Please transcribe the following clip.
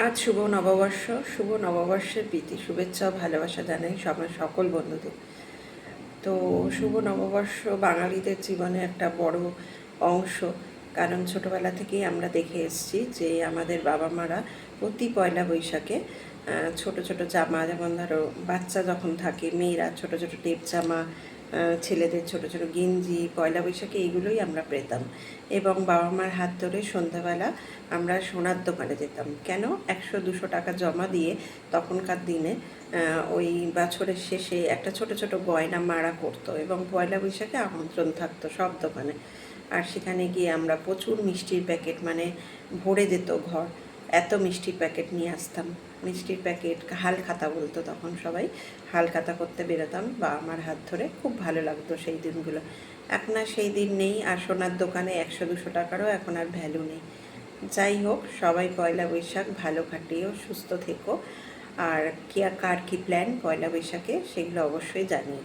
আজ শুভ নববর্ষের প্রীতি শুভেচ্ছা ও ভালোবাসা জানাই সকল বন্ধুদের। তো শুভ নববর্ষ বাঙালিদের জীবনে একটা বড় অংশ, কারণ ছোটোবেলা থেকেই আমরা দেখে এসেছি যে আমাদের বাবা মারা প্রতি পয়লা বৈশাখে ছোট ছোট জামা, যেমন ধরো বাচ্চা যখন থাকে মেয়েরা ছোট ছোট টেপ জামা, ছেলেদের ছোট ছোট গেঞ্জি, পয়লা বৈশাখে এইগুলোই আমরা পেতাম। এবং বাবা মার হাত ধরে সন্ধ্যাবেলা আমরা সোনার দোকানে যেতাম। কেন? 100-200 টাকা জমা দিয়ে তখনকার দিনে ওই বছরের শেষে একটা ছোট ছোট গয়না মারা করতো এবং পয়লা বৈশাখে আমন্ত্রণ থাকতো সব দোকানে। আর সেখানে গিয়ে আমরা প্রচুর মিষ্টির প্যাকেট, মানে ভরে যেত ঘর, এত মিষ্টির প্যাকেট নিয়ে আসতাম। মিষ্টির প্যাকেট, হালখাতা বলতো তখন সবাই, হালখাতা করতে বেরোতাম বা আমার হাত ধরে। খুব ভালো লাগতো সেই দিনগুলো। এখন আর সেই দিন নেই, আর সোনার দোকানে 100-200 টাকারও এখন আর ভ্যালু নেই। যাই হোক, সবাই পয়লা বৈশাখ ভালো কাটিও, সুস্থ থেকো। আর কার কী প্ল্যান পয়লা বৈশাখে সেগুলো অবশ্যই জানিও।